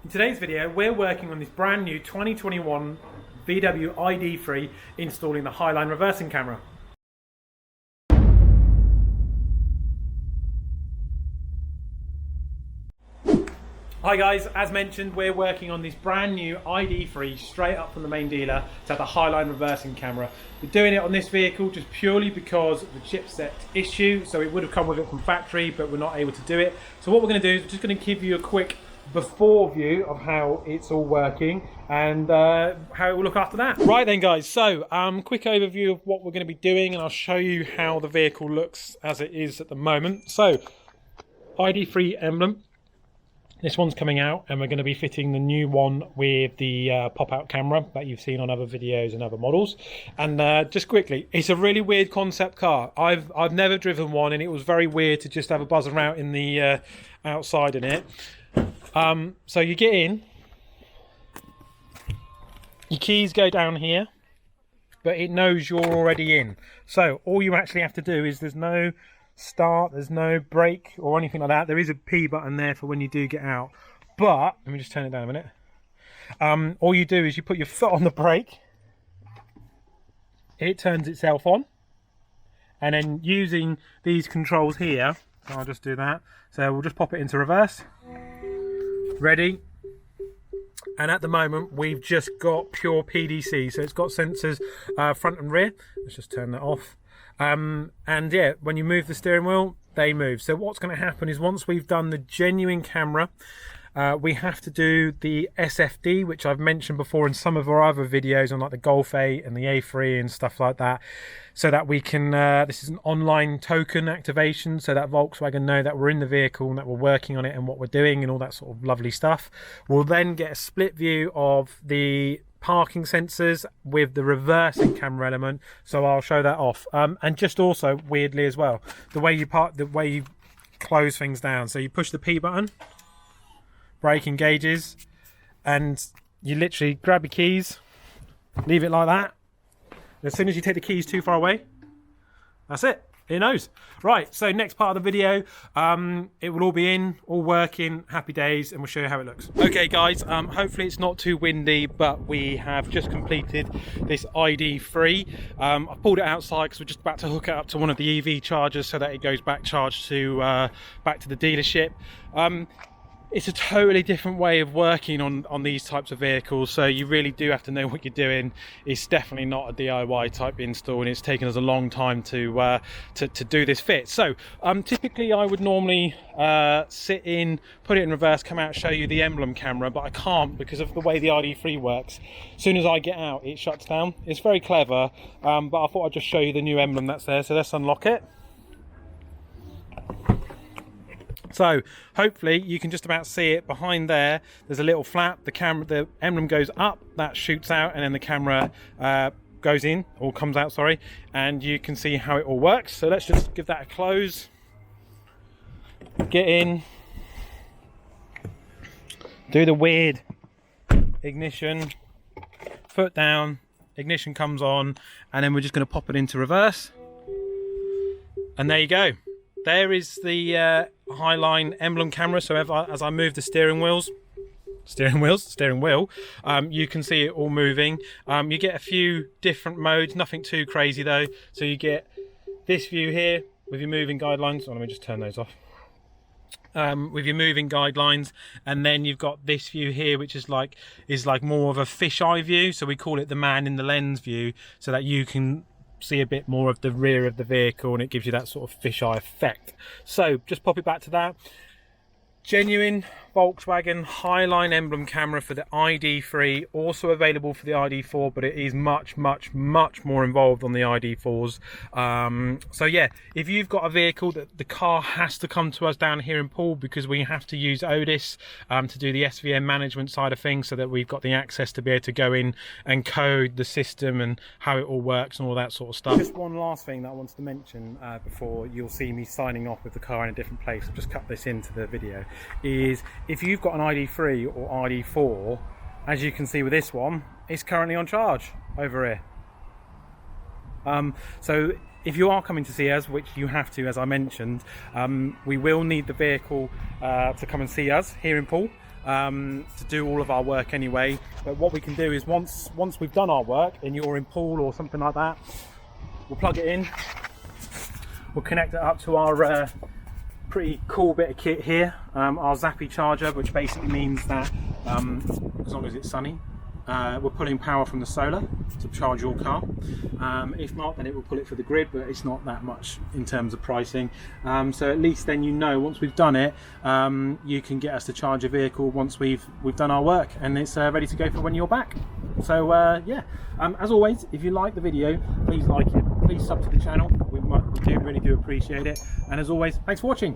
In today's video, we're working on this brand new 2021 VW ID3 installing the Highline reversing camera. Hi guys, as mentioned, we're working on this brand new ID3 straight up from the main dealer to have the Highline reversing camera. We're doing it on this vehicle just purely because of the chipset issue, so it would have come with it from factory, but we're not able to do it. So what we're going to do is we're just going to give you a quick before view of how it's all working and how it will look after that. Right then guys, so quick overview of what we're going to be doing, and I'll show you how the vehicle looks as it is at the moment. So ID3 emblem, this one's coming out, and we're going to be fitting the new one with the pop-out camera that you've seen on other videos and other models. And just quickly, it's a really weird concept car. I've never driven one, and it was very weird to just have a buzz around in the outside in it. So you get in, your keys go down here, but it knows you're already in. So all you actually have to do is, there's no start, there's no brake or anything like that. There is a P button there for when you do get out, but let me just turn it down a minute. All you do is you put your foot on the brake, it turns itself on, and then using these controls here, I'll just do that. So we'll just pop it into reverse. Ready, and at the moment we've just got pure PDC, so it's got sensors front and rear. Let's just turn that off. And yeah, when you move the steering wheel, they move. So what's going to happen is, once we've done the genuine camera, we have to do the SFD, which I've mentioned before in some of our other videos on like the Golf 8 and the A3 and stuff like that, so that we can, this is an online token activation, so that Volkswagen know that we're in the vehicle and that we're working on it and what we're doing and all that sort of lovely stuff. We'll then get a split view of the parking sensors with the reversing camera element, so I'll show that off. And just also weirdly as well, the way you close things down. So you push the P button, brake engages, and you literally grab your keys, leave it like that. As soon as you take the keys too far away, that's it. It knows. Right, so next part of the video, it will all be in, all working, happy days, and we'll show you how it looks. Okay guys, hopefully it's not too windy, but we have just completed this ID3. I pulled it outside because we're just about to hook it up to one of the EV chargers so that it goes back charged to back to the dealership. It's a totally different way of working on these types of vehicles, so you really do have to know what you're doing. It's definitely not a DIY type install, and it's taken us a long time to do this fit. So typically I would normally sit in, put it in reverse, come out, show you the emblem camera, but I can't because of the way the ID3 works. As soon as I get out, it shuts down. It's very clever, but I thought I'd just show you the new emblem that's there. So let's unlock it. So hopefully you can just about see it behind there. There's a little flap. The emblem goes up, that shoots out, and then the camera goes in, or comes out, sorry, and you can see how it all works. So let's just give that a close. Get in. Do the weird ignition. Foot down. Ignition comes on, and then we're just going to pop it into reverse. And there you go. There is the Highline emblem camera. So as I move the steering wheel, you can see it all moving. You get a few different modes, nothing too crazy though. So you get this view here with your moving guidelines. Let me just turn those off. With your moving guidelines, and then you've got this view here, which is like more of a fisheye view. So we call it the man in the lens view, so that you can see a bit more of the rear of the vehicle, and it gives you that sort of fisheye effect. So just pop it back to that. Genuine Volkswagen Highline emblem camera for the ID3, also available for the ID4, but it is much more involved on the ID4s. So yeah, if you've got a vehicle that the car has to come to us down here in Poole, because we have to use Otis to do the SVM management side of things, so that we've got the access to be able to go in and code the system and how it all works and all that sort of stuff. Just one last thing that I wanted to mention before you'll see me signing off with the car in a different place, I'll just cut this into the video, is if you've got an ID3 or ID4, as you can see with this one, it's currently on charge over here. So if you are coming to see us, which you have to, as I mentioned, we will need the vehicle to come and see us here in Poole. to do all of our work anyway. But what we can do is once we've done our work and you're in pool or something like that, we'll plug it in, we'll connect it up to our pretty cool bit of kit here, our Zappy charger, which basically means that as long as it's sunny, we're pulling power from the solar to charge your car. If not, then it will pull it for the grid, but it's not that much in terms of pricing. So at least then you know once we've done it, you can get us to charge a vehicle once we've done our work and it's ready to go for when you're back. So yeah, as always, if you like the video, please like it, please sub to the channel. We really do appreciate it. And as always, thanks for watching.